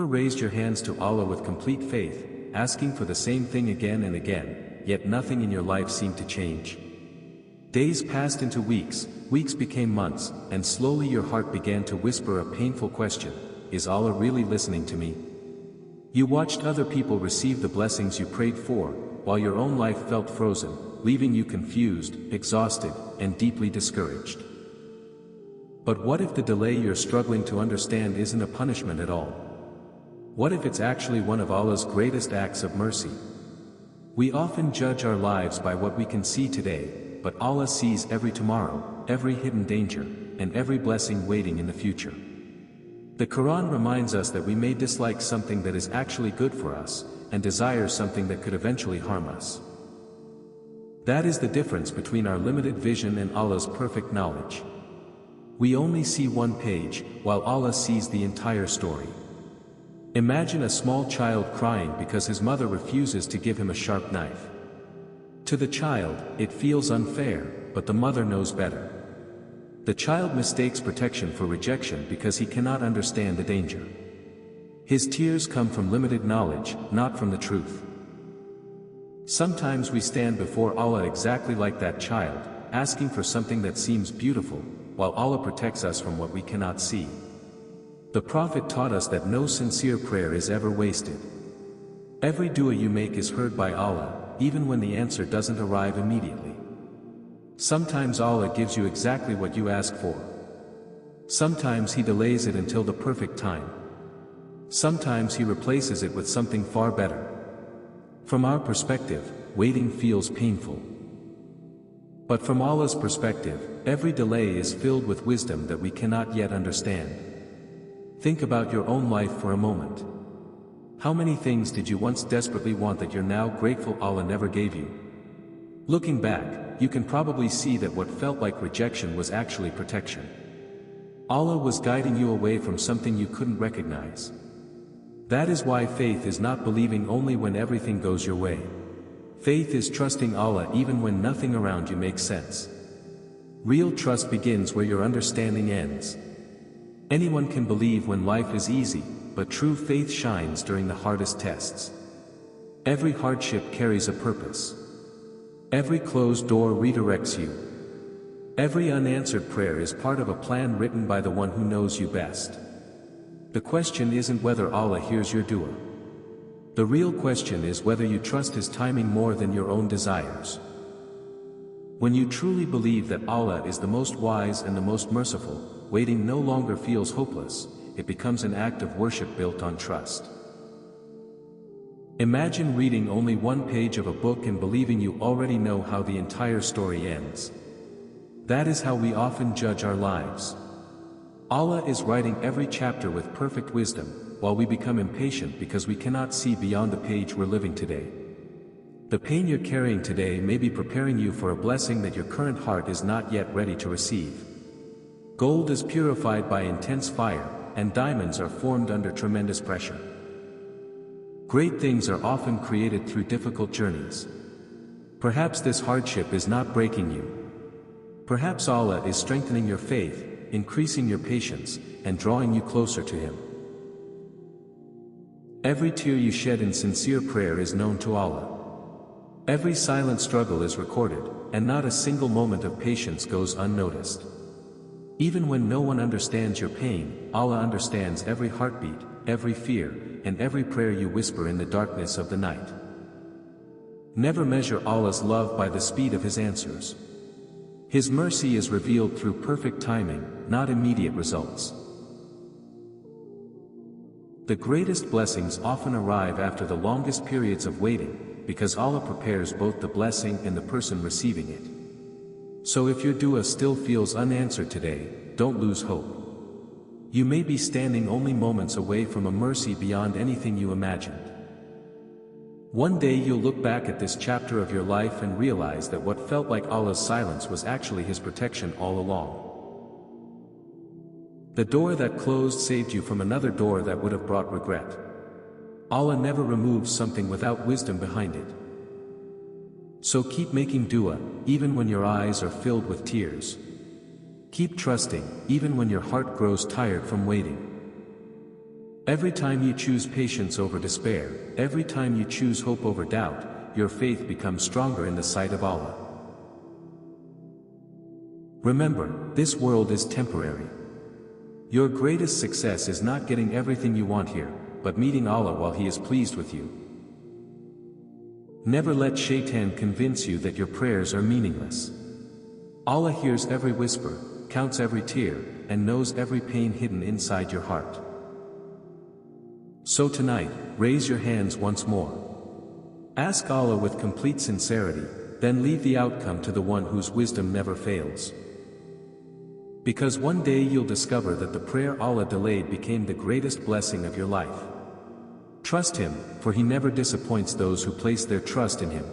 raised your hands to Allah with complete faith, asking for the same thing again and again, yet nothing in your life seemed to change? Days passed into weeks, weeks became months, and slowly your heart began to whisper a painful question: is Allah really listening to me? You watched other people receive the blessings you prayed for, while your own life felt frozen, leaving you confused, exhausted, and deeply discouraged. But what if the delay you're struggling to understand isn't a punishment at all? What if it's actually one of Allah's greatest acts of mercy? We often judge our lives by what we can see today, but Allah sees every tomorrow, every hidden danger, and every blessing waiting in the future. The Quran reminds us that we may dislike something that is actually good for us, and desire something that could eventually harm us. That is the difference between our limited vision and Allah's perfect knowledge. We only see one page, while Allah sees the entire story. Imagine a small child crying because his mother refuses to give him a sharp knife. To the child, it feels unfair, but the mother knows better. The child mistakes protection for rejection because he cannot understand the danger. His tears come from limited knowledge, not from the truth. Sometimes we stand before Allah exactly like that child, asking for something that seems beautiful, while Allah protects us from what we cannot see. The Prophet taught us that no sincere prayer is ever wasted. Every dua you make is heard by Allah, even when the answer doesn't arrive immediately. Sometimes Allah gives you exactly what you ask for. Sometimes He delays it until the perfect time. Sometimes He replaces it with something far better. From our perspective, waiting feels painful. But from Allah's perspective, every delay is filled with wisdom that we cannot yet understand. Think about your own life for a moment. How many things did you once desperately want that you're now grateful Allah never gave you? Looking back, you can probably see that what felt like rejection was actually protection. Allah was guiding you away from something you couldn't recognize. That is why faith is not believing only when everything goes your way. Faith is trusting Allah even when nothing around you makes sense. Real trust begins where your understanding ends. Anyone can believe when life is easy, but true faith shines during the hardest tests. Every hardship carries a purpose. Every closed door redirects you. Every unanswered prayer is part of a plan written by the one who knows you best. The question isn't whether Allah hears your dua. The real question is whether you trust His timing more than your own desires. When you truly believe that Allah is the most wise and the most merciful, waiting no longer feels hopeless, it becomes an act of worship built on trust. Imagine reading only one page of a book and believing you already know how the entire story ends. That is how we often judge our lives. Allah is writing every chapter with perfect wisdom, while we become impatient because we cannot see beyond the page we're living today. The pain you're carrying today may be preparing you for a blessing that your current heart is not yet ready to receive. Gold is purified by intense fire, and diamonds are formed under tremendous pressure. Great things are often created through difficult journeys. Perhaps this hardship is not breaking you. Perhaps Allah is strengthening your faith, increasing your patience, and drawing you closer to Him. Every tear you shed in sincere prayer is known to Allah. Every silent struggle is recorded, and not a single moment of patience goes unnoticed. Even when no one understands your pain, Allah understands every heartbeat, every fear, and every prayer you whisper in the darkness of the night. Never measure Allah's love by the speed of His answers. His mercy is revealed through perfect timing, not immediate results. The greatest blessings often arrive after the longest periods of waiting, because Allah prepares both the blessing and the person receiving it. So if your dua still feels unanswered today, don't lose hope. You may be standing only moments away from a mercy beyond anything you imagined. One day you'll look back at this chapter of your life and realize that what felt like Allah's silence was actually His protection all along. The door that closed saved you from another door that would have brought regret. Allah never removes something without wisdom behind it. So keep making dua, even when your eyes are filled with tears. Keep trusting, even when your heart grows tired from waiting. Every time you choose patience over despair, every time you choose hope over doubt, your faith becomes stronger in the sight of Allah. Remember, this world is temporary. Your greatest success is not getting everything you want here, but meeting Allah while He is pleased with you. Never let Shaitan convince you that your prayers are meaningless. Allah hears every whisper, counts every tear, and knows every pain hidden inside your heart. So tonight, raise your hands once more. Ask Allah with complete sincerity, then leave the outcome to the one whose wisdom never fails. Because one day you'll discover that the prayer Allah delayed became the greatest blessing of your life. Trust Him, for He never disappoints those who place their trust in Him.